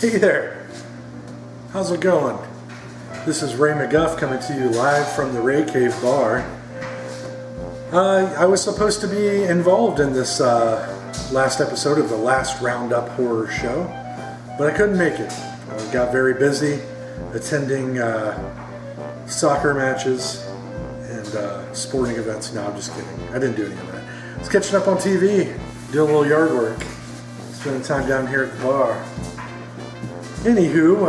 Hey there, how's it going? This is Ray McGuff coming to you live from the Ray Cave Bar. I was supposed to be involved in this last episode of the Last Roundup Horror Show, but I couldn't make it. I got very busy attending soccer matches and sporting events. No, I'm just kidding. I didn't do any of that. I was catching up on TV, doing a little yard work, spending time down here at the bar. Anywho,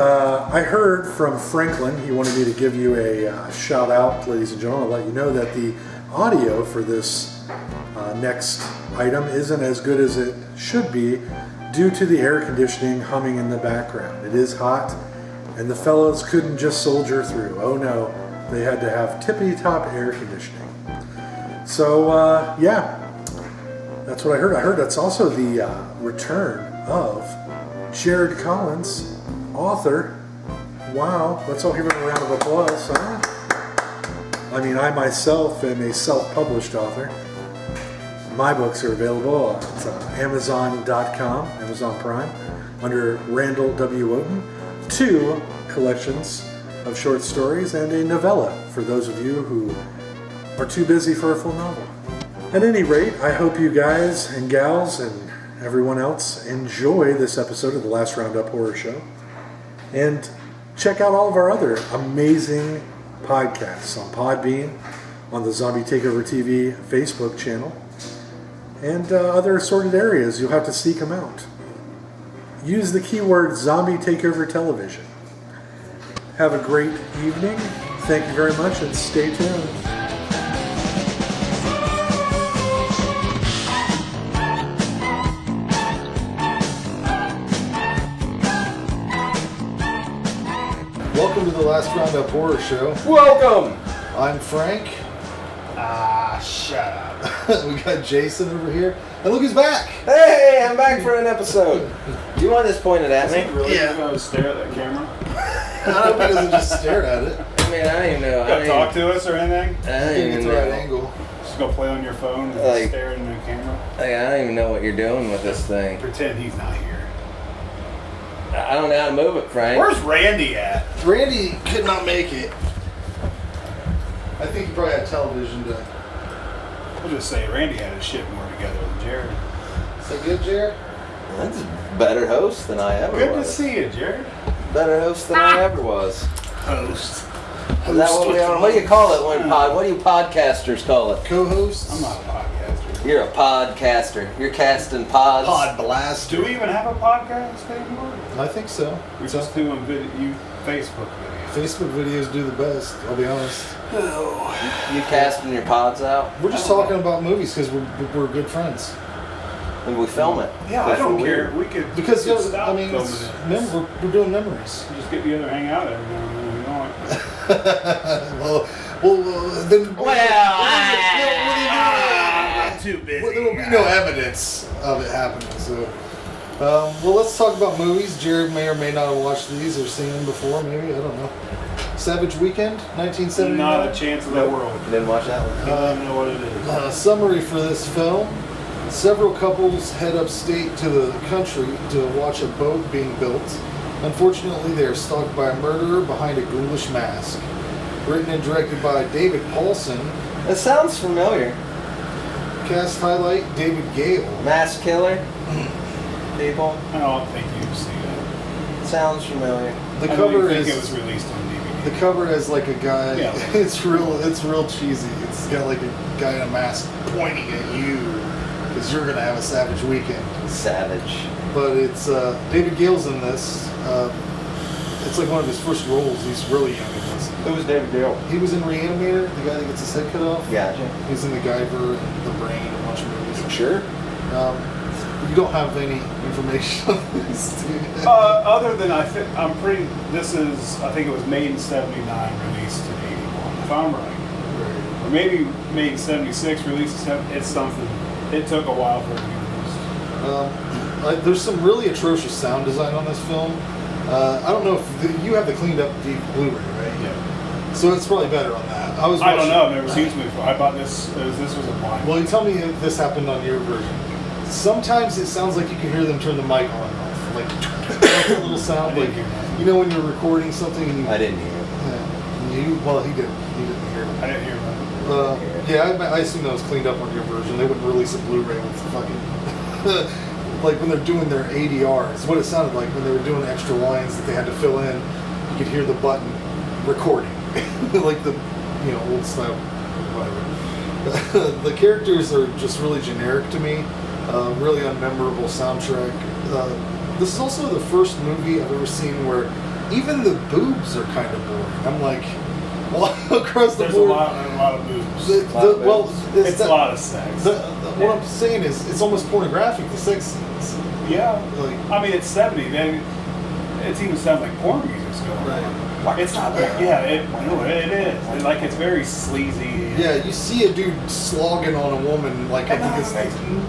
I heard from Franklin. He wanted me to give you a shout out, ladies and gentlemen. I'll let you know that the audio for this next item isn't as good as it should be due to the air conditioning humming in the background. It is hot, and the fellows couldn't just soldier through. Oh no, they had to have tippy-top air conditioning. So, yeah, that's what I heard. I heard that's also the return of Jared Collins, author. Wow, let's all give him a round of applause, huh? I mean, I myself am a self-published author. My books are available at Amazon.com, Amazon Prime, under Randall W. Woden. 2 collections of short stories and a novella for those of you who are too busy for a full novel. At any rate, I hope you guys and gals and everyone else enjoy this episode of the Last Roundup Horror Show. And check out all of our other amazing podcasts on Podbean, on the Zombie Takeover TV Facebook channel, and other assorted areas. You'll have to seek them out. Use the keyword Zombie Takeover Television. Have a great evening. Thank you very much, and stay tuned. Welcome to the Last Roundup Horror Show. Welcome! I'm Frank. Shut up. We got Jason over here. And look who's back! Hey, I'm back for an episode. You want this pointed at me? Really? Yeah. You're going to stare at that camera? I hope he doesn't just stare at it. I mean, I don't even know. Got to talk to us or anything? I I don't think even it's the right know. angle. Just go play on your phone and Like- stare into the camera? I don't even know what you're doing with this thing. Pretend he's not here. I don't know how to move it, Frank. Where's Randy at? Randy could not make it. I think he probably had television to... I'll just say Randy had his shit more together than Jared. Is that good, Jared? That's a better host than I ever Good was. to see you, Jared. Better host than I ever was. Host. Is that what we are? What do you call it when what do you podcasters call it? Co-hosts? I'm not a podcaster. You're a podcaster. You're casting pods. Pod Blaster. Do we even have a podcast anymore? I think so. We're just doing Facebook videos. Facebook videos do the best, I'll be honest. You casting your pods out? We're just talking about movies because we're good friends. And we film it. Yeah, I That's don't what care. we're- We could Because, we could stop I mean, filming it's it. we're doing memories. Just get together and hang out every now and then. We don't. well, then... I'm too busy. Well, there will be no evidence of it happening, so... well, let's talk about movies. Jared may or may not have watched these or seen them before, maybe. I don't know. Savage Weekend, 1979. Not a chance in the world. Didn't watch that one. I don't even know what it is. Summary for this film. Several couples head upstate to the country to watch a boat being built. Unfortunately, they are stalked by a murderer behind a ghoulish mask. Written and directed by David Paulson. It sounds familiar. Cast highlight, David Gale. Mass killer. People. I don't think you've seen it. Sounds familiar. The I cover don't think is... it was released on DVD. The cover has like a guy. Yeah. It's real cheesy. It's got like a guy in a mask pointing at you because you're gonna have a savage weekend. Savage. But it's David Gale's in this. It's like one of his first roles. He's really young in this. Who was David Dale? He was in Reanimator, the guy that gets his head cut off. Gotcha. He's in The Guyver and The Brain, a bunch of movies. Sure. You don't have any information on this, do you? Other than I think it was made in '79, released in '81, if I'm right. Or maybe made in '76, released in '70. It's something. It took a while for it to be released. There's some really atrocious sound design on this film. I don't know if you have the cleaned up deep Blu-ray, right? Yeah. So it's probably better on that. I don't know. I've never seen this movie before. I bought this. This was a blind. Well, you tell me if this happened on your version. Sometimes it sounds like you can hear them turn the mic on and off. like a little sound, like you know when you're recording something. And I didn't hear it. Well, he didn't hear it. I didn't hear that. I assume that was cleaned up on your version. They wouldn't release a Blu-ray with fucking like when they're doing their ADR. It's what it sounded like when they were doing extra lines that they had to fill in. You could hear the button recording, like the old style. Whatever. The characters are just really generic to me. Really unmemorable soundtrack. This is also the first movie I've ever seen where even the boobs are kind of boring. I'm like, across the There's board. a lot of boobs. It's a lot of sex. What I'm saying is, it's almost pornographic. The sex scenes. Yeah. Like, I mean, it's 70. Then it even sounds like porn music's going on. right. It's not like, it is. And, like, it's very sleazy. Yeah, you see a dude slogging on a woman like I think it's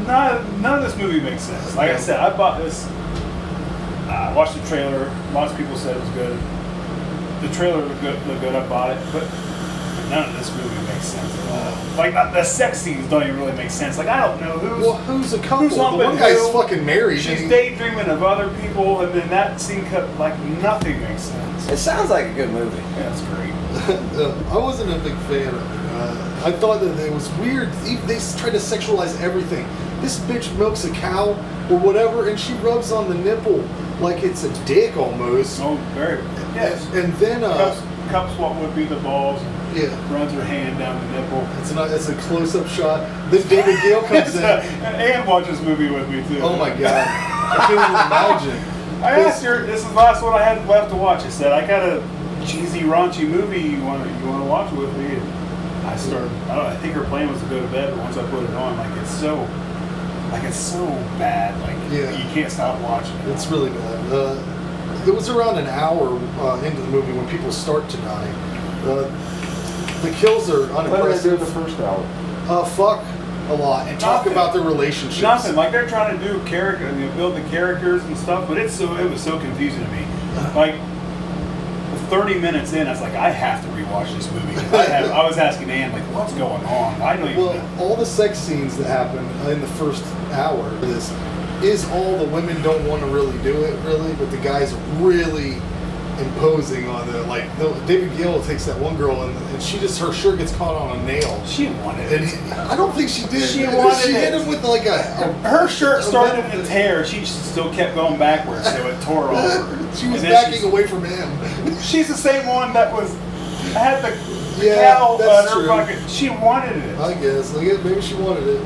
none of this movie makes sense. Like I said, I bought this. I watched the trailer. Lots of people said it was good. The trailer looked good. I bought it, but none of this movie makes sense at all. Like the sex scenes don't even really make sense. Like I don't know who's a couple. who's The humping one guy's who. fucking married. She's daydreaming of other people, and then that scene cut like nothing makes sense. It sounds like a good movie. Yeah, it's great. I wasn't a big fan of it. I thought that it was weird. They tried to sexualize everything. This bitch milks a cow or whatever, and she rubs on the nipple like it's a dick almost. Oh, very. Yes. And then cups what would be the balls. Yeah. Runs her hand down the nipple. It's a close-up shot. Then David Gale comes in. And watch this movie with me too. Oh my god! I can't even imagine. I asked her. This is the last one I had left to watch. I said, "I got a cheesy, raunchy movie you want to watch with me?" And I started. I think her plan was to go to bed, but once I put it on, it's so bad. You can't stop watching it. It's really bad. It was around an hour into the movie when people start to die. The kills are unimpressive. What did they do the first hour? Fuck a lot and talk about their relationships. Nothing. Like they're trying to do build the characters and stuff, but it was so confusing to me. Like 30 minutes in, I was like, I have to rewatch this movie. I was asking Ann, like, what's going on? I don't even know. All the sex scenes that happen in the first hour of this is all the women don't want to really do it, really, but the guys really imposing on the David Gale takes that one girl and her shirt gets caught on a nail. She wanted it. I don't think she did. She wanted She it. hit him with her shirt started to tear. She still kept going backwards, so it tore over. She was backing away from him. She's the same one that had the cow in her pocket. She wanted it. I guess. Maybe she wanted it.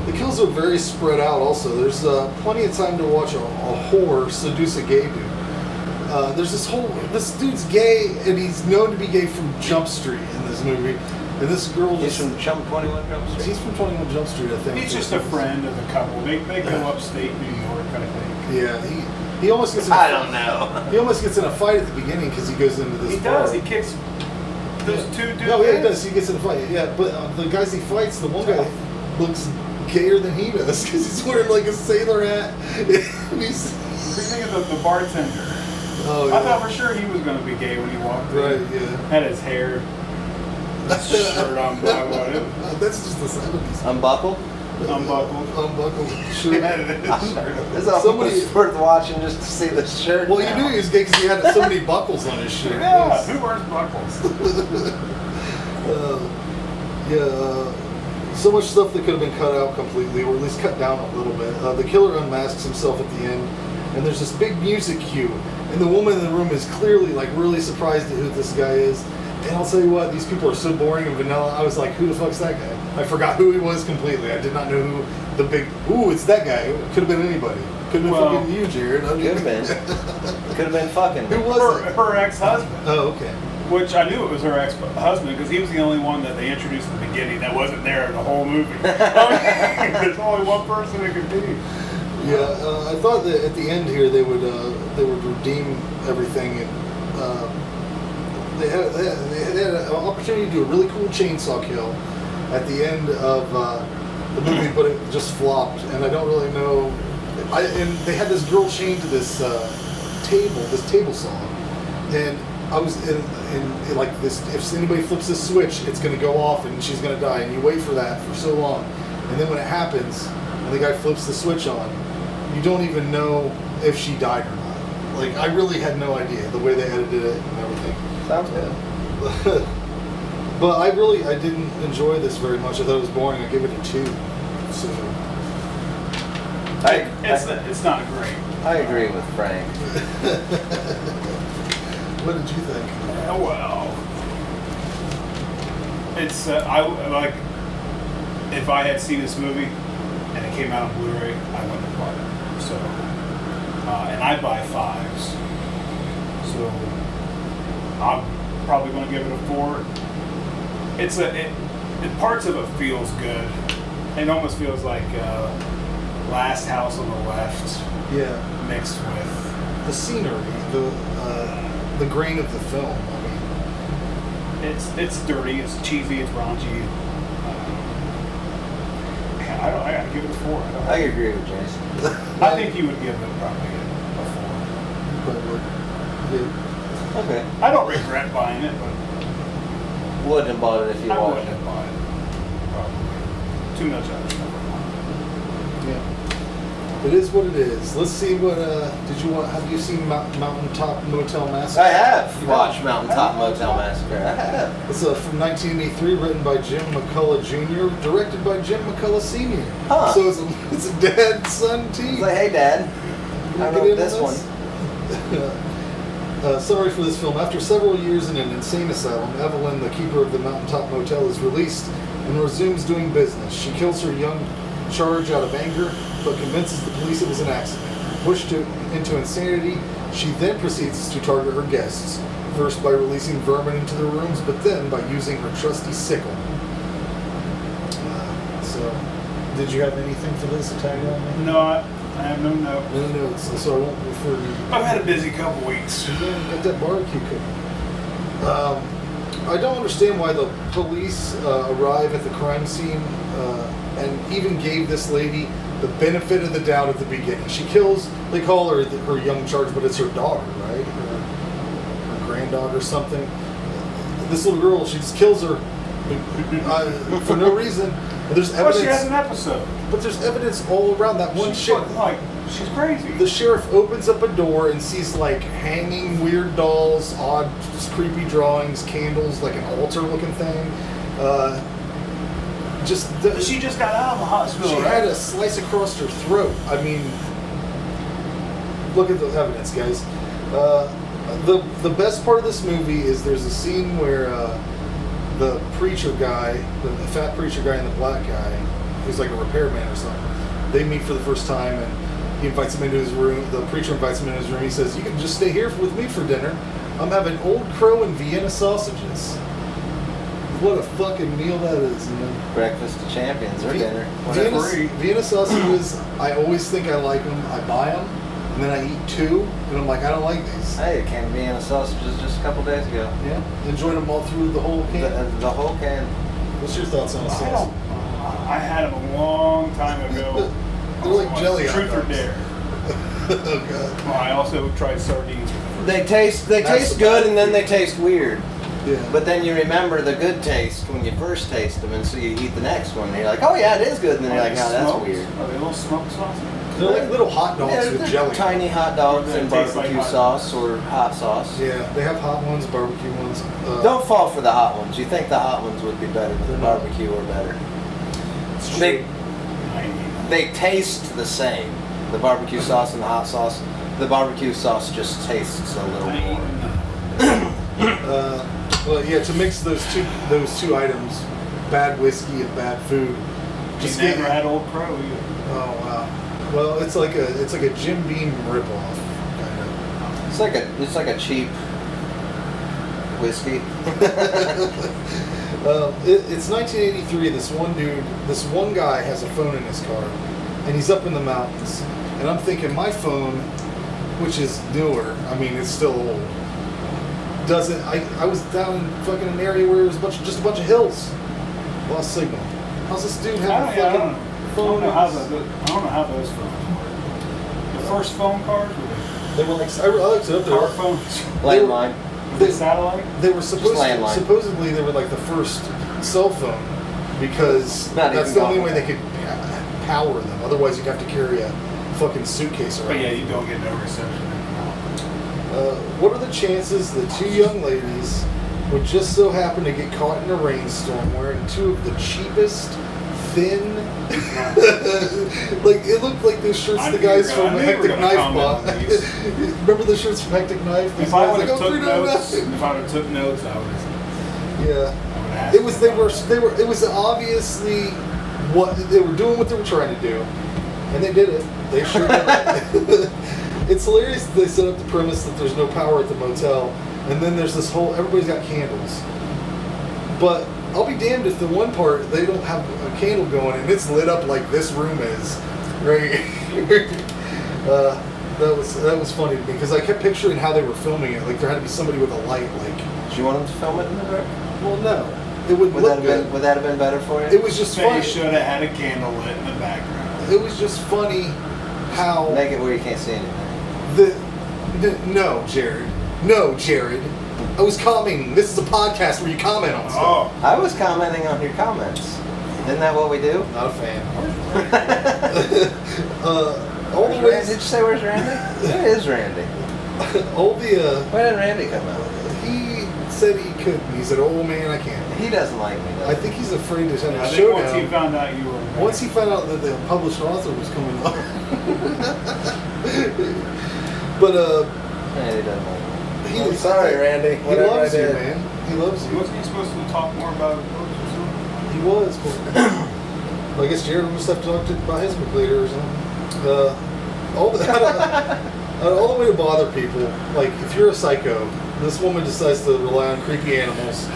The kills are very spread out. Also, there's plenty of time to watch a whore seduce a gay dude. There's this dude's gay, and he's known to be gay from Jump Street in this movie. And this girl He's from 21 Jump Street? He's from 21 Jump Street, I think. He's just a friend of the couple. They go upstate New York, I think. Yeah, he almost gets in I don't know. He almost gets in a fight at the beginning because he goes into this bar. He kicks those two dudes. No, yeah, he does. He gets in a fight. Yeah, but the guys he fights, the one guy looks gayer than he does because he's wearing like a sailor hat. And he's thinking of the bartender. Oh, yeah. I thought for sure he was going to be gay when he walked in. Right, yeah. Had his hair, shirt unbuckled. That's just the 70s. Unbuckled? Unbuckled shirt. This is worth watching just to see the shirt. Well, you knew he was gay because he had so many buckles on his shirt. Yeah, who wears buckles? So much stuff that could have been cut out completely, or at least cut down a little bit. The killer unmasks himself at the end, and there's this big music cue, and the woman in the room is clearly really surprised at who this guy is. And I'll tell you what, these people are so boring and vanilla. I was like, who the fuck's that guy? I forgot who he was completely. I did not know who the big. Ooh, it's that guy. It could have been anybody. Could have been fucking you, Jared. Could have been. Could have been fucking. Who was it? Her ex-husband. Oh, okay. Which I knew it was her ex-husband because he was the only one that they introduced at the beginning that wasn't there in the whole movie. There's only one person it could be. Yeah, I thought that at the end here they would redeem everything, and they had an opportunity to do a really cool chainsaw kill at the end of the movie, but it just flopped, and I don't really know. And they had this girl chained to this table saw, and I was in like this. If anybody flips this switch, it's going to go off, and she's going to die. And you wait for that for so long, and then when it happens, and the guy flips the switch on, you don't even know if she died or not. Like, I really had no idea the way they edited it and everything. Sounds good. But I didn't enjoy this very much. I thought it was boring. I give it a 2. So It's not great. I agree with Frank. what did you think? Well, it's I like if I had seen this movie and it came out on Blu-ray, I wouldn't have bought it. So, and I buy 5s, so I'm probably going to give it a 4. Parts of it feels good. It almost feels like Last House on the Left. Yeah. Mixed with The scenery, the grain of the film. I mean, it's dirty, it's cheesy, it's raunchy. I gotta give it a 4. I agree with Jason. I think you would give it probably a 4. but yeah. Okay. I don't regret buying it, but Wouldn't have bought it if you I watched wouldn't it. have bought it. Probably. Too much other stuff. Yeah. It is what it is. Let's see what. Have you seen Mountaintop Motel Massacre? I have watched Mountaintop Motel Massacre. I have. It's from 1983, written by Jim McCullough Jr., directed by Jim McCullough Sr. Huh. So it's a dad-son team. It's like, hey, Dad. I Get wrote in this on one. Summary for this film. After several years in an insane asylum, Evelyn, the keeper of the Mountaintop Motel, is released and resumes doing business. She kills her young charge out of anger, but convinces the police it was an accident. Pushed into insanity, she then proceeds to target her guests, first by releasing vermin into their rooms, but then by using her trusty sickle. So, did you have anything for this to tag on? No, I have no notes. No notes, so I won't refer to you. I've had a busy couple weeks. Yeah, got that barbecue cooking. I don't understand why the police arrive at the crime scene and even gave this lady the benefit of the doubt at the beginning. She kills, they call her her young charge, but it's her daughter, right? Her granddaughter or something. This little girl, she just kills her for no reason. There's Well, evidence, she has an episode. but there's evidence all around that one She's shit. like, she's crazy. The sheriff opens up a door and sees like hanging weird dolls, odd, creepy drawings, candles, like an altar-looking thing. She just got out of the hospital. She right? had a slice across her throat. I mean, look at the evidence, guys. The best part of this movie is there's a scene where the preacher guy, the fat preacher guy and the black guy, who's like a repairman or something, they meet for the first time and he invites him into his room. The preacher invites him into his room. He says, "You can just stay here with me for dinner. I'm having Old Crow and Vienna sausages." What a fucking meal that is, man. Breakfast of champions or dinner. Vienna sausages, I always think I like them. I buy them, and then I eat 2, and I'm like, I don't like these. I ate a can of Vienna sausages just a couple days ago. Yeah? Enjoyed them all through the whole can? The whole can. What's your thoughts on a I sausage? had them a long time ago. They're like jelly hot Truth or dogs. Dare. Oh, God. Well, I also tried sardines. They taste That's taste the good bad and then they taste weird. Yeah. But then you remember the good taste when you first taste them, and so you eat the next one, and you're like, oh yeah, it is good, and then you're like, no, that's Smoked? weird. Are they little smoked sausages? They're like little hot dogs Yeah, with they're jelly. tiny hot dogs They and taste like barbecue hot sauce dogs. or hot sauce. Yeah, they have hot ones, barbecue ones. Don't fall for the hot ones. You think the hot ones would be better than the They're not. barbecue or better. It's true. They taste the same. The barbecue sauce and the hot sauce. The barbecue sauce just tastes a little more. Well, yeah, to mix those two items, bad whiskey and bad food. Just get- never had Old Crow either. Oh wow. Well, it's like a Jim Beam ripoff, kind of. It's like a cheap whiskey. It's 1983. This one guy has a phone in his car, and he's up in the mountains. And I'm thinking, my phone, which is newer, I mean, it's still old, doesn't. I was down in fucking an area where there was just a bunch of hills, lost signal. How's this dude have a I fucking don't phone? know how those phones work. The first phone cars were They were like, I looked it up. car phones. Landline. The satellite. They were landline. supposedly they were like the first cell phone because Not that's even the only gone. way they could power them. Otherwise, you'd have to carry a fucking suitcase around. But yeah, you don't get no reception. What are the chances that two young ladies would just so happen to get caught in a rainstorm wearing two of the cheapest, thin, like it looked like those shirts the guys from Hectic Knife bought. Remember the shirts from Hectic Knife? If I would have took notes, I would have. Yeah. It was it was obviously what they were doing, what they were trying to do, and they did it. They sure did. It's hilarious that they set up the premise that there's no power at the motel, and then there's this whole everybody's got candles. But I'll be damned if the one part they don't have a candle going and it's lit up like this room is, right? That was funny to me because I kept picturing how they were filming it. Like there had to be somebody with a light. Like, Do you want them to film it in the dark? well, no, it would look good. Would that have been better for you? It was just They funny. should have had a candle lit in the background. It was just funny how Make it where you can't see anything. No, Jared. No, Jared. I was commenting. This is a podcast where you comment on stuff. Oh, I was commenting on your comments. Isn't that what we do? Not a fan. All the Did ways. you say where's Randy? Where is Randy? All the. Where did Randy come out? He said he couldn't. He said, "Oh man, I can't." He doesn't like me, does I he? think he's afraid to have I a think showdown. once he found out you were. Once he found out that the published author was coming up. But Randy doesn't like me. he I'm sorry, Randy. He Whatever loves I you, did. man. He loves you. Wasn't he supposed to talk more about books or something? He was, but I guess Jared must have talked about his book later or something. All the way to bother people. Like, if you're a psycho, this woman decides to rely on creepy animals.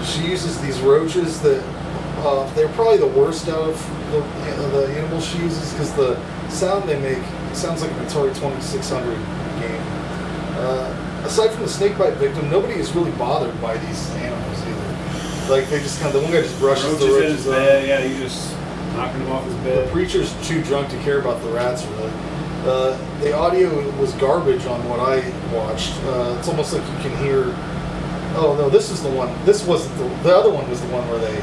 She uses these roaches that they're probably the worst out of the animals she uses because the sound they make sounds like an Atari 2600 game. Aside from the snakebite victim, nobody is really bothered by these animals either. Like they just kind of, the one guy just brushes the in his roaches off. bed. Yeah, you just knocking him off his The bed. preacher's too drunk to care about the rats, really. The audio was garbage on what I watched. It's almost like you can hear. Oh no, this is the one. This wasn't the other one was the one where they.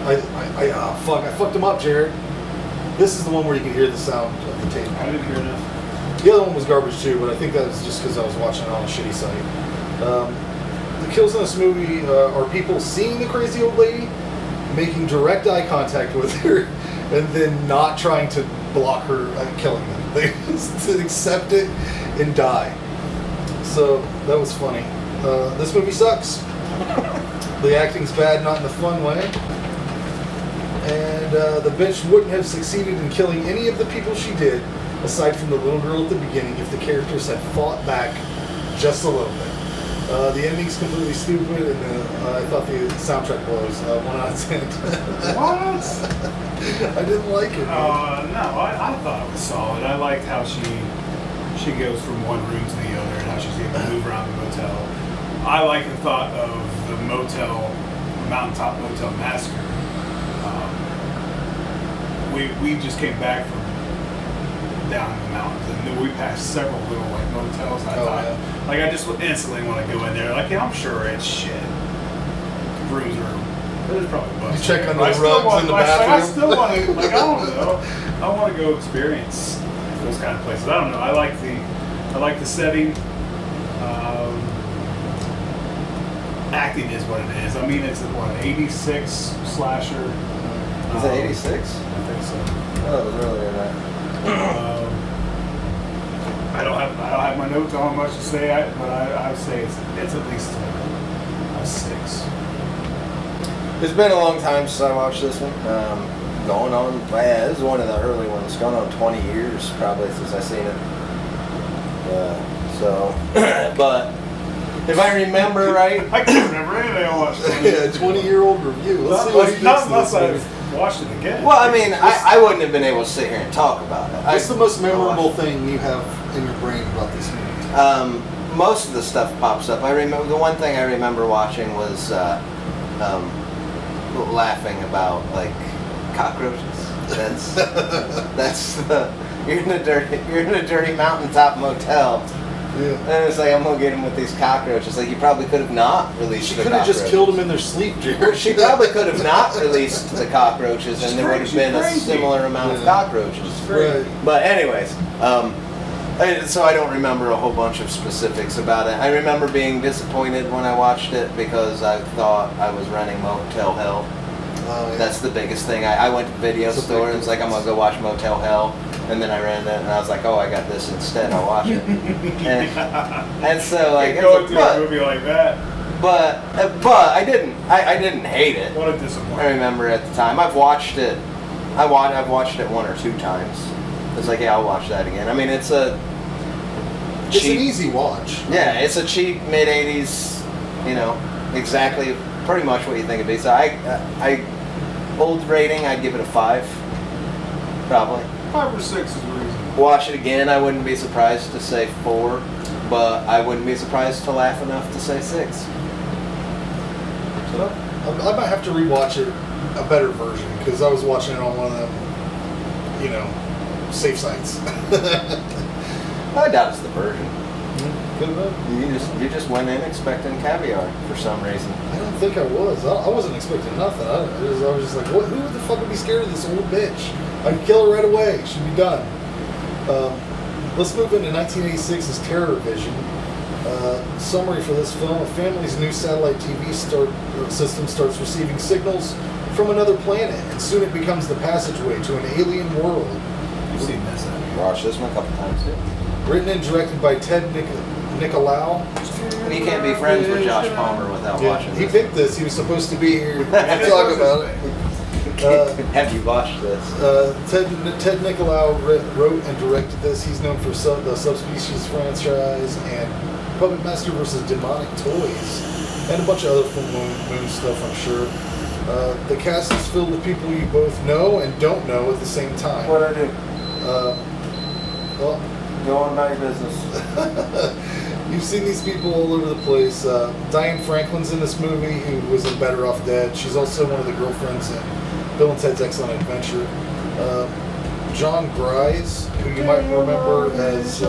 I fucked him up, Jared. This is the one where you can hear the sound of the tape. I didn't hear enough. The other one was garbage too, but I think that was just because I was watching it on a shitty site. The kills in this movie are people seeing the crazy old lady, making direct eye contact with her, and then not trying to block her killing them. They just accept it and die. So that was funny. This movie sucks. The acting's bad, not in a fun way. And the bitch wouldn't have succeeded in killing any of the people she did, aside from the little girl at the beginning, if the characters had fought back just a little bit. The ending's completely stupid, and I thought the soundtrack blows. 1 out of 10. What? I didn't like it. No, I thought it was solid. I liked how she goes from one room to the other and how she's able to move around the motel. I like the thought of the Mountaintop Motel Massacre. We just came back from down in the mountains, and then we passed several little like motels. And I thought, yeah. like, I just instantly want to go in there. Like, yeah, I'm sure it's shit. Rooms are. There's probably bugs. You check there. on But I the still rugs want- in the like, I bathroom. still want to. Like, I don't know. I want to go experience those kind of places. I don't know. I like the setting. Acting is what it is. I mean, it's what, an 86 slasher. Is it 86? I think so. Oh, it was earlier than that. I don't have my notes on much to say, but I would say it's at least a 6. It's been a long time since I watched this one. Going on, this is one of the early ones. Going on 20 years probably since I seen it. But if I remember right, I can't remember anything I watched. Yeah, 20-year-old review. Let's see what he Not thinks unless of this movie. I've watched it again. well, I mean, I wouldn't have been able to sit here and talk about it. What's the most I memorable watched it. thing you have in your brain about this movie? Most of the stuff pops up. I remember the one thing I remember watching was laughing about like cockroaches. That's you're in a dirty mountaintop motel, And it's like, I'm gonna get him with these cockroaches. Like, you probably could have not released She the could have cockroaches. just killed them in their sleep, Jared. She probably could have not released the cockroaches, and there would have been a similar amount of cockroaches. Right. But anyways, so I don't remember a whole bunch of specifics about it. I remember being disappointed when I watched it because I thought I was renting Motel Hell. Oh, yeah. That's the biggest thing. I went to the video store and was like, I'm gonna go watch Motel Hell, and then I rented it, and I was like, oh, I got this instead. I'll watch it. and so like, going to a movie like that. But I didn't hate it. What a disappointment. I remember at the time. I've watched it. I've watched it 1 or 2 times. It's like, yeah, I'll watch that again. I mean, it's an easy watch. Yeah, it's a cheap mid '80s. You know, exactly, pretty much what you think it'd be. So I old rating, I'd give it a 5, probably. 5 or 6 is reasonable. Watch it again, I wouldn't be surprised to say 4, but I wouldn't be surprised to laugh enough to say 6. So I might have to rewatch it, a better version, because I was watching it on one of them, safe sites. I doubt it's the version. Good enough. You just went in expecting caviar for some reason. I don't think I was. I wasn't expecting nothing. I was just like, what? Who the fuck would be scared of this old bitch? I'd kill her right away. She'd be done. Let's move into 1986's TerrorVision. Summary for this film: a family's new satellite TV system starts receiving signals from another planet, and soon it becomes the passageway to an alien world. You've seen this, haven't you? Watched this one a couple times too. Written and directed by Ted Nicolau. You can't be friends with Josh Palmer without watching He this. picked this. He was supposed to be here to talk about it. Have you watched this? Ted Nicolau wrote and directed this. He's known for the Subspecies franchise and Puppet Master vs. Demonic Toys and a bunch of other full moon stuff, I'm sure. The cast is filled with people you both know and don't know at the same time. What'd I do? Well, Go on about your business. you've seen these people all over the place. Diane Franklin's in this movie, who was in Better Off Dead. She's also one of the girlfriends in Bill and Ted's Excellent Adventure. John Grise, who you might remember as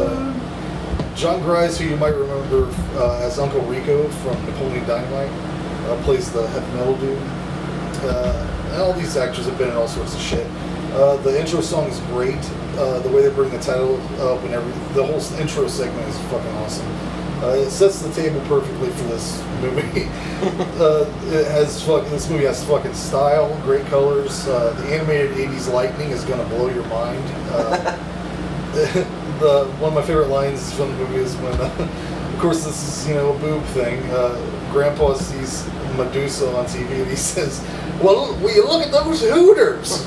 Uncle Rico from Napoleon Dynamite, plays the heavy metal dude. And all these actors have been in all sorts of shit. The intro song is great. The way they bring the title up and the whole intro segment is fucking awesome. It sets the table perfectly for this movie. This movie has fucking style, great colors. The animated '80s lightning is gonna blow your mind. One of my favorite lines from the movie is when, of course, this is a boob thing. Grandpa sees Medusa on TV and he says, "Well, will you look at those hooters?"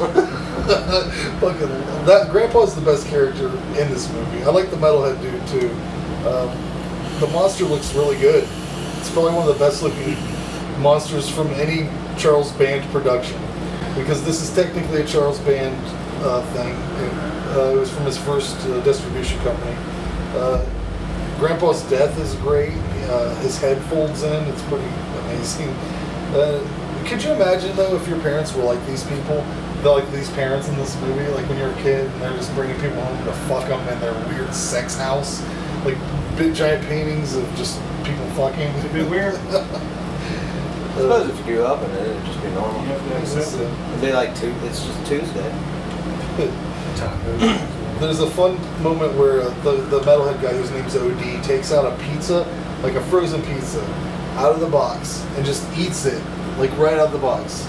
Fucking that Grandpa's the best character in this movie. I like the metalhead dude too. The monster looks really good. It's probably one of the best looking monsters from any Charles Band production, because this is technically a Charles Band thing. It was from his first distribution company. Grandpa's death is great. His head folds in. It's pretty amazing. Could you imagine though if your parents were like these people? They're like these parents in this movie, like when you're a kid and they're just bringing people home to fuck them in their weird sex house, like big giant paintings of just people fucking. It's a bit weird. I suppose if you grew up in it, it'd just be normal. You have to accept it. It'd be like it's just Tuesday. There's a fun moment where the metalhead guy, whose name's OD, takes out a pizza, like a frozen pizza, out of the box and just eats it, like right out of the box.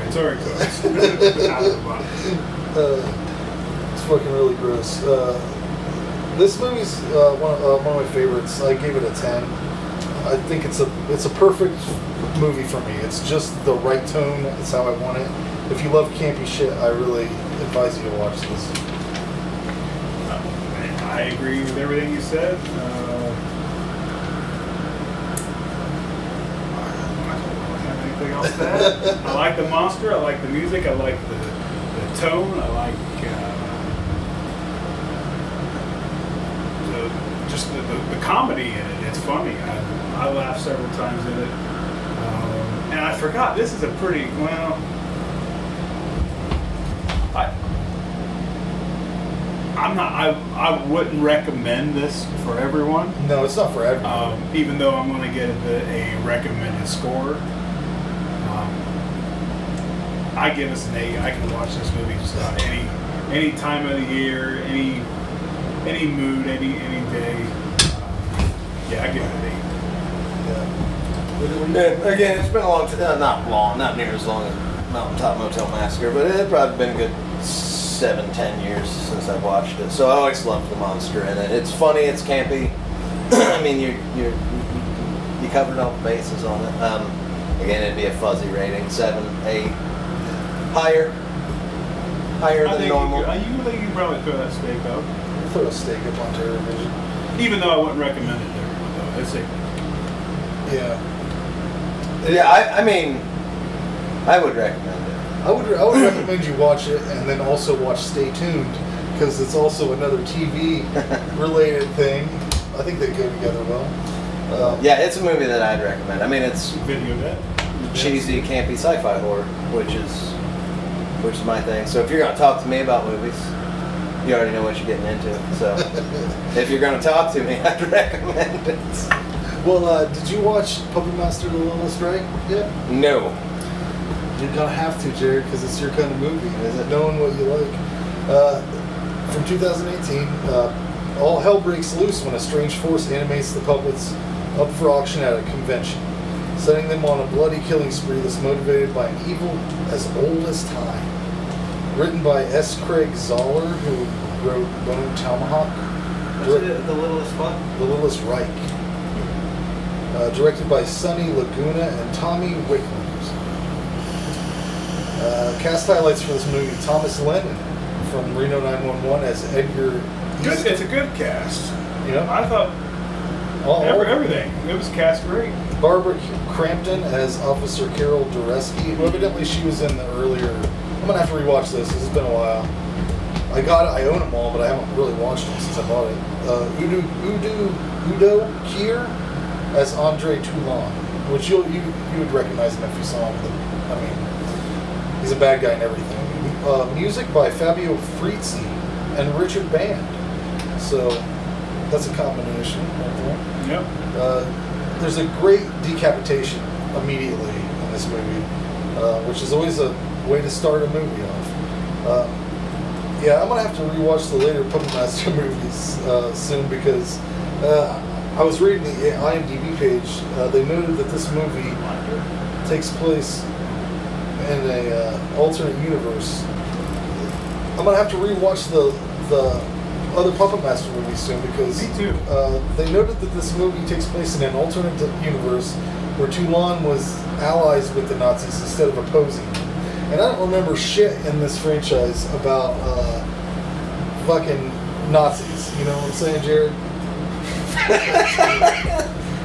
It's already cooked. Out of the box. It's fucking really gross. This movie's one of my favorites. I gave it a 10. I think it's a perfect movie for me. It's just the right tone. It's how I want it. If you love campy shit, I really advise you to watch this. I agree with everything you said. I don't have anything else to add. I like the monster. I like the music. I like the tone. I like the comedy in it. It's funny. I laughed several times in it. And I forgot, this is a pretty, I wouldn't recommend this for everyone. No, it's not for everyone. Even though I'm going to get a recommended score. I give us an 8. I can watch this movie just about any time of the year, any mood, any day. Yeah, I give it an 8. Yeah. Again, it's been a long time. Not near as long as Mountaintop Motel Massacre, but it's probably been a good 7-10 years since I've watched it. So I always loved the monster in it. It's funny, it's campy. I mean, you covered all the bases on it. Again, it'd be a fuzzy rating, 7, 8, higher than normal. You think you can probably throw that steak up, Throw a steak up on TerrorVision. even though I wouldn't recommend it to everyone. Though it's Yeah. Yeah, I mean, I would recommend it. I would recommend you watch it and then also watch Stay Tuned, because it's also another TV related thing. I think they go together well. Yeah, it's a movie that I'd recommend. I mean, it's video that. cheesy, campy sci-fi horror, which is my thing. So if you're going to talk to me about movies, you already know what you're getting into. So if you're going to talk to me, I'd recommend it. Well, did you watch Puppet Master the Littlest, right? Yeah. No. You're gonna have to, Jared, because it's your kind of movie. Is it? Knowing what you like. From 2018, all hell breaks loose when a strange force animates the puppets up for auction at a convention, setting them on a bloody killing spree that's motivated by an evil as old as time. Written by S. Craig Zoller, who wrote Bone Tomahawk. The Littlest what? The Littlest Reich. Directed by Sonny Laguna and Tommy Wickland. Cast highlights for this movie: Thomas Lennon from Reno 911 as Edgar. Good. It's a good cast. Yeah. I thought everything. It was cast great. Barbara Crampton as Officer Carol Dureski, who evidently she was in the earlier. I'm gonna have to rewatch this. This has been a while. I own them all, but I haven't really watched them since I bought it. Udo Kier as Andre Toulon, which you would recognize him if you saw him. I mean, he's a bad guy in everything. Music by Fabio Frizzi and Richard Band. So that's a combination right there. Yep. There's a great decapitation immediately in this movie, which is always a way to start a movie off. Yeah, I'm gonna have to rewatch the later Puppet Master movies soon, because I was reading the IMDb page. They noted that this movie takes place in a alternate universe. I'm gonna have to rewatch the other Puppet Master movies soon, because Me too. They noted that this movie takes place in an alternate universe where Toulon was allies with the Nazis instead of opposing them. And I don't remember shit in this franchise about fucking Nazis. You know what I'm saying, Jared?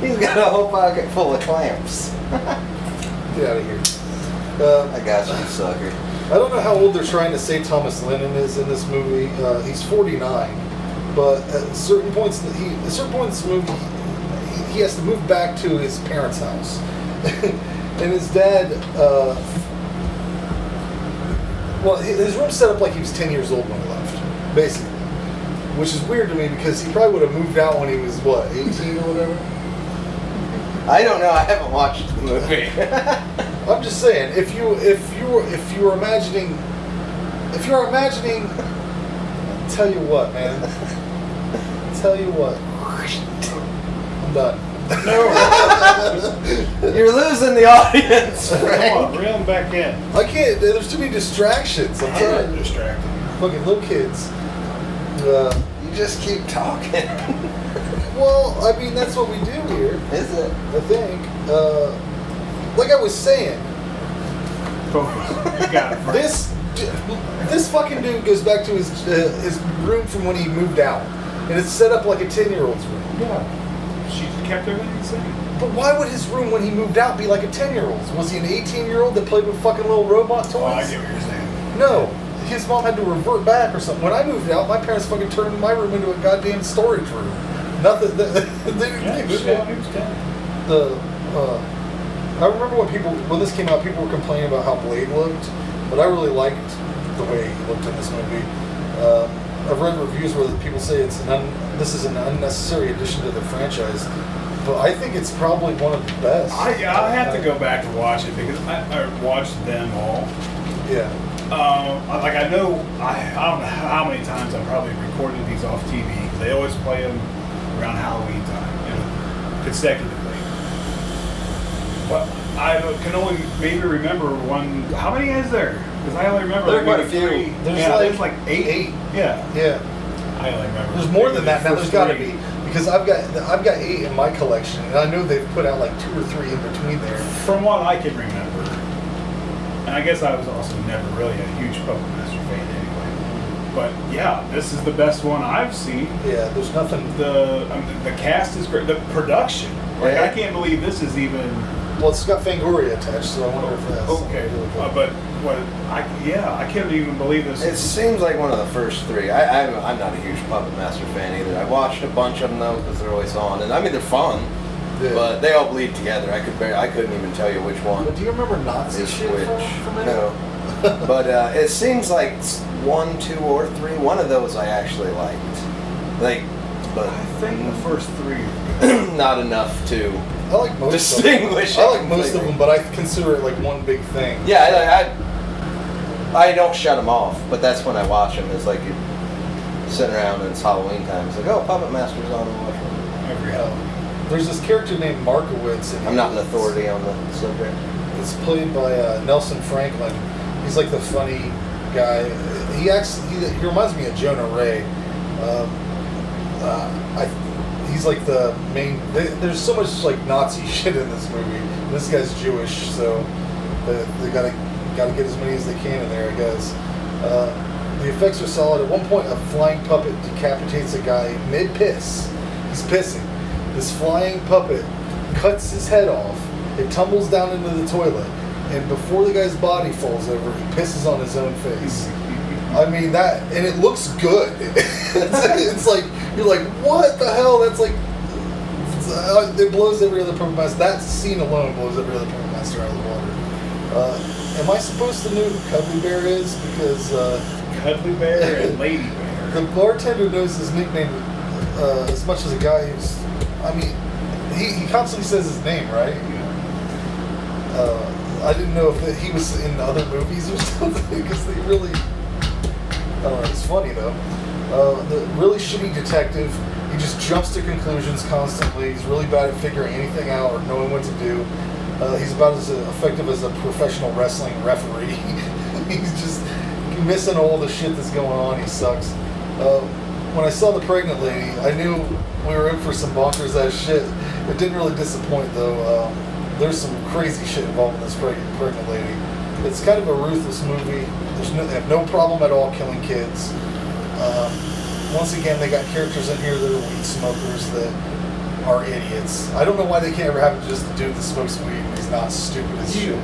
He's got a whole pocket full of clamps. Get out of here. I got you, sucker. I don't know how old they're trying to say Thomas Lennon is in this movie. He's 49, but at certain points in this movie, he has to move back to his parents' house, and his dad. Well, his room's set up like he was 10 years old when he left, basically, which is weird to me, because he probably would have moved out when he was 18 or whatever. I don't know. I haven't watched the movie. I'm just saying, if you're imagining, tell you what, man. Tell you what. I'm done. No. You're losing the audience, Come Frank. on, reel them back in. I can't. There's too many distractions. I'm You're trying. distracted. Fucking little kids. You just keep talking. Well, I mean, that's what we do here. Is it? I think. Like I was saying, Focus. You got it, Frank. this fucking dude goes back to his room from when he moved out, and it's set up like a 10-year-old's room. Yeah. She kept everything the same. But why would his room when he moved out be like a 10-year-old's? Was he an 18-year-old that played with fucking little robot toys? Oh, I get what you're saying. No. His mom had to revert back or something. When I moved out, my parents fucking turned my room into a goddamn storage room. Nothing. They didn't Yeah, give he a was shit. 10. I remember when this came out, people were complaining about how Blade looked, but I really liked the way he looked in this movie. I've read reviews where people say this is an unnecessary addition to the franchise, but I think it's probably one of the best. I have to go back and watch it because I watched them all. Yeah. Like I don't know how many times I probably recorded these off TV because they always play them around Halloween time, consecutively. But I can only maybe remember one. How many is there? Because I only remember There are quite a few. three. There's like eight. Yeah. Yeah. I only remember. There's more than that. Now First there's got to three. be, because I've got 8 in my collection, and I know they've put out like 2 or 3 in between there. From what I can remember, and I guess I was also never really a huge Puppet Master fan anyway. But yeah, this is the best one I've seen. Yeah, there's nothing. The cast is great. The production, like Yeah. I can't believe this is even. Well, it's got Fangoria attached, so I wonder if that's Okay, but what? I can't even believe this. It seems like one of the first 3. I'm not a huge Puppet Master fan either. I watched a bunch of them though because they're always on, and I mean they're fun, Yeah. but they all bleed together. I couldn't even tell you which one But do you remember Nazi is shit which. from it? No, but it seems like 1, 2, or 3. One of those I actually liked, but I think the first 3. not enough to. I like most Distinguish of them. I like it most of completely. them, but I consider it like one big thing. Yeah, I don't shut them off, but that's when I watch them. It's like you're sitting around and it's Halloween time. It's like, oh, Puppet Master's on, and watch one. Every Halloween. There's this character named Markowitz. And I'm not an authority on the subject. It's played by Nelson Franklin. He's like the funny guy. He reminds me of Jonah Ray. He's like the main. There's so much like Nazi shit in this movie. This guy's Jewish, so they gotta get as many as they can in there, I guess. The effects are solid. At one point, a flying puppet decapitates a guy mid-piss. He's pissing. This flying puppet cuts his head off. It tumbles down into the toilet, and before the guy's body falls over, he pisses on his own face. I mean that, and it looks good. It's like you're like, what the hell? That's like it blows every other Puppet Master. That scene alone blows every other Puppet Master out of the water. Am I supposed to know who Cuddly Bear is? Because Cuddly Bear and Lady Bear. the bartender knows his nickname as much as a guy who's. I mean, he constantly says his name, right? I didn't know if he was in other movies or something because they really. It's funny though. The really shitty detective. He just jumps to conclusions constantly. He's really bad at figuring anything out or knowing what to do. He's about as effective as a professional wrestling referee. He's just missing all the shit that's going on. He sucks. When I saw the pregnant lady, I knew we were in for some bonkers ass shit. It didn't really disappoint though. There's some crazy shit involved in this pregnant lady. It's kind of a ruthless movie. They have no problem at all killing kids. Once again, they got characters in here that are weed smokers that are idiots. I don't know why they can't ever have just a dude that smokes weed and he's not stupid as shit.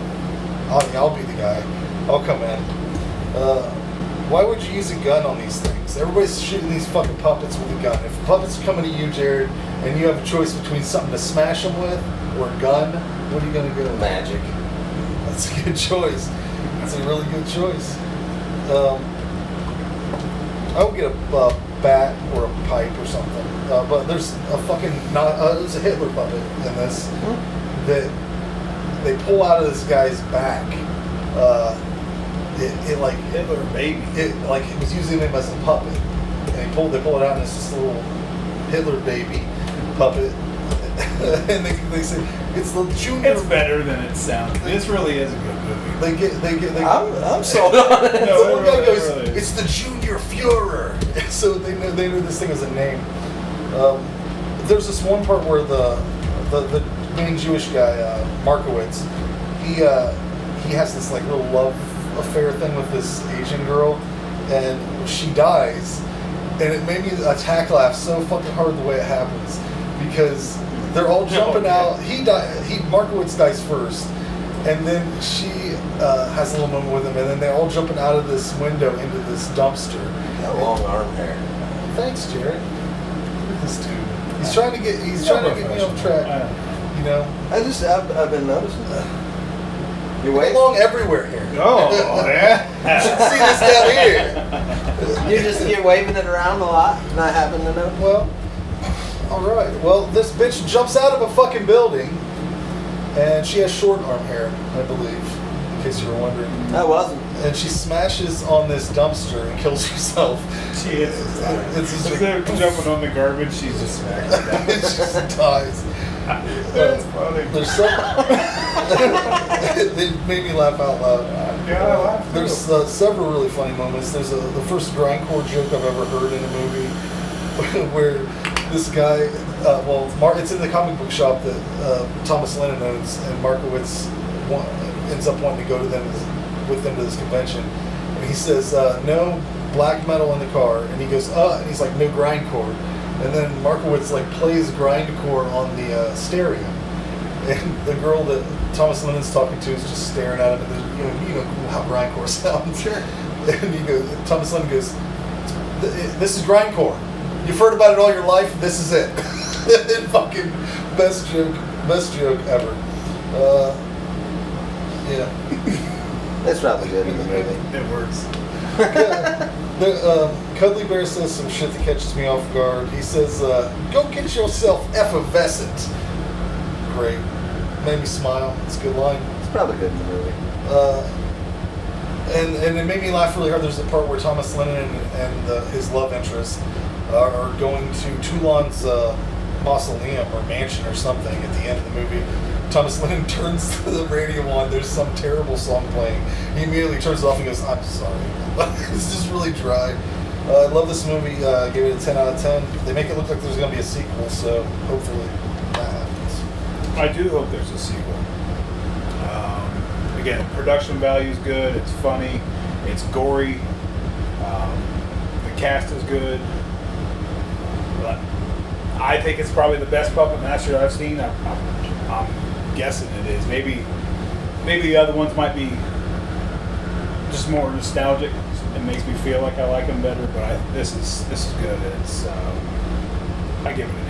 I'll be the guy. I'll come in. Why would you use a gun on these things? Everybody's shooting these fucking puppets with a gun. If puppets are coming to you, Jared, and you have a choice between something to smash them with or a gun, what are you going to go with? Magic. That's a good choice. That's a really good choice. I would get a bat or a pipe or something. But there's a there's a Hitler puppet in this that they pull out of this guy's back. It like Hitler baby. it was using him as a puppet, and they pull it out, and it's this little Hitler baby puppet. And they say it's the junior. It's better than it sounds. This really is a good movie. I'm sold on it. No, So one guy really, goes, really. "It's the Junior Führer." So they knew this thing as a name. There's this one part where the main Jewish guy Markowitz, he has this like little love affair thing with this Asian girl, and she dies, and it made me attack laugh so fucking hard the way it happens because they're all jumping out. Markowitz dies first. And then she has a little moment with him, and then they're all jumping out of this window into this dumpster. Got long arm hair. Thanks, Jared. Look at this dude. He's trying to get me off track. You know. I've been noticing that. You They wave? belong everywhere here. Oh, yeah. You should see this down here. You're waving it around a lot, not having to know. Well, all right. Well, this bitch jumps out of a fucking building, and she has short arm hair, I believe, in case you were wondering. I wasn't. And she smashes on this dumpster and kills herself. She is. It's just Instead of jumping on the garbage, she's just smacking it down. it just dies. That's funny. There's some. It made me laugh out loud. Yeah, I laughed too. There's several really funny moments. There's the first grindcore joke I've ever heard in a movie where this guy, it's in the comic book shop that Thomas Lennon owns, and Markowitz ends up wanting to go with them to this convention. And he says, no black metal in the car. And he goes, and he's like, no grindcore. And then Markowitz like plays grindcore on the stereo. And the girl that Thomas Lennon's talking to is just staring at him, and you know how grindcore sounds. Sure. And Thomas Lennon goes, "This is grindcore. You've heard about it all your life. This is it." Fucking best joke ever. Yeah. It's probably good in the movie. It works. Cuddly Bear says some shit that catches me off guard. He says, "Go get yourself effervescent." Great. Made me smile. It's a good line. It's probably good in the movie. And it made me laugh really hard. There's a part where Thomas Lennon and his love interest are going to Toulon's mausoleum or mansion or something at the end of the movie. Thomas Lennon turns the radio on. There's some terrible song playing. He immediately turns it off and goes, "I'm sorry." It's just really dry. I love this movie. Gave it a 10 out of 10. They make it look like there's going to be a sequel, so hopefully that happens. I do hope there's a sequel. Again, production value is good. It's funny. It's gory. The cast is good. But I think it's probably the best Puppet Master I've seen. I'm guessing it is. Maybe the other ones might be just more nostalgic. It makes me feel like I like them better. But this is good. It's I give it an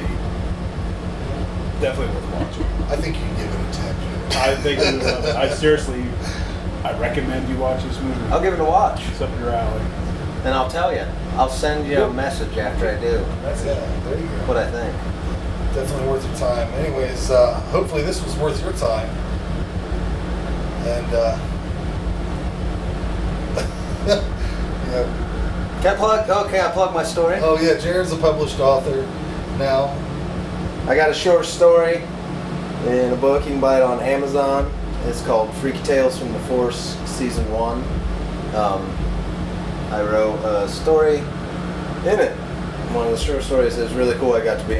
8. Definitely worth watching. I think you can give it a 10. I think you would love it. I recommend you watch this movie. I'll give it a watch, It's up your alley. and I'll tell you. I'll send you a message after I do That's Yeah, it. there you go. what I think. Definitely worth your time. Anyways, hopefully this was worth your time. And yeah. Can I plug my story? Oh yeah, Jared's a published author now. I got a short story in a book. You can buy it on Amazon. It's called Freaky Tales from the Force, Season 1. I wrote a story in it. One of the short stories is really cool. I got to be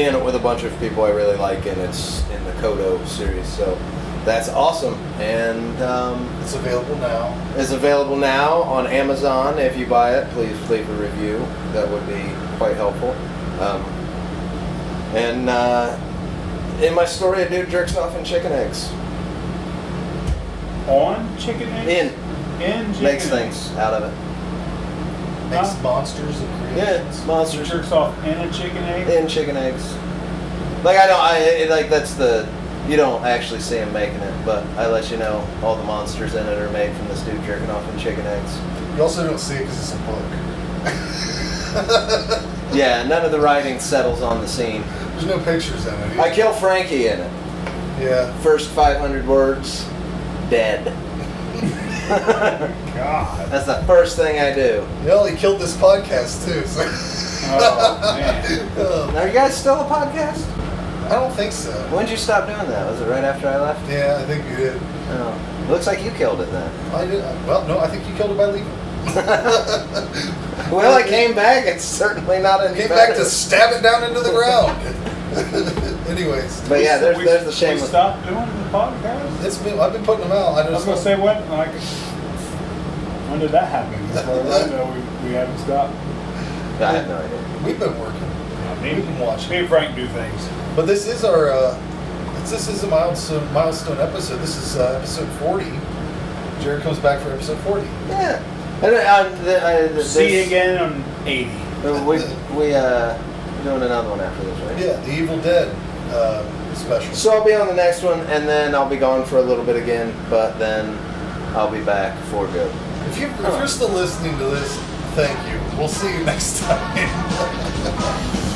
in it with a bunch of people I really like, and it's in the Kodo series. So that's awesome. And It's available now. it's available now on Amazon. If you buy it, please leave a review. That would be quite helpful. And in my story, a dude jerks off in chicken eggs. On chicken eggs? In chicken Makes eggs. things out of it. Makes Huh? monsters and Yeah, creations. it's monsters Jerks off in a chicken egg? in chicken eggs. Like you don't actually see him making it, but I let you know all the monsters in it are made from this dude jerking off in chicken eggs. You also don't see it because it's a book. Yeah, none of the writing settles on the scene. There's no pictures in it. I kill Frankie in it. Yeah. First 500 words, dead. God. That's the first thing I do. Well, he killed this podcast too. So. Oh, man. Are you guys still a podcast? I don't think so. When did you stop doing that? Was it right after I left? Yeah, I think you did. Oh, looks like you killed it then. I did. Well, no, I think you killed it by leaving. Well, I came back. It's certainly not any Came better. back to stab it down into the ground. Anyways, But yeah, there's the We shameless. stopped doing the podcast? I've been putting them out. I was going to say, when did that happen? As far as I know, we haven't stopped. I have no idea. We've been working. Maybe We've been watching. Me and Frank do things. But this is our this is a milestone episode. This is episode 40. Jared comes back for episode 40. Yeah. And, See you again on 80. We doing another one after this, right? Yeah, The Evil Dead. special. So I'll be on the next one, and then I'll be gone for a little bit again, but then I'll be back for good. If you're still listening to this, thank you. We'll see you next time.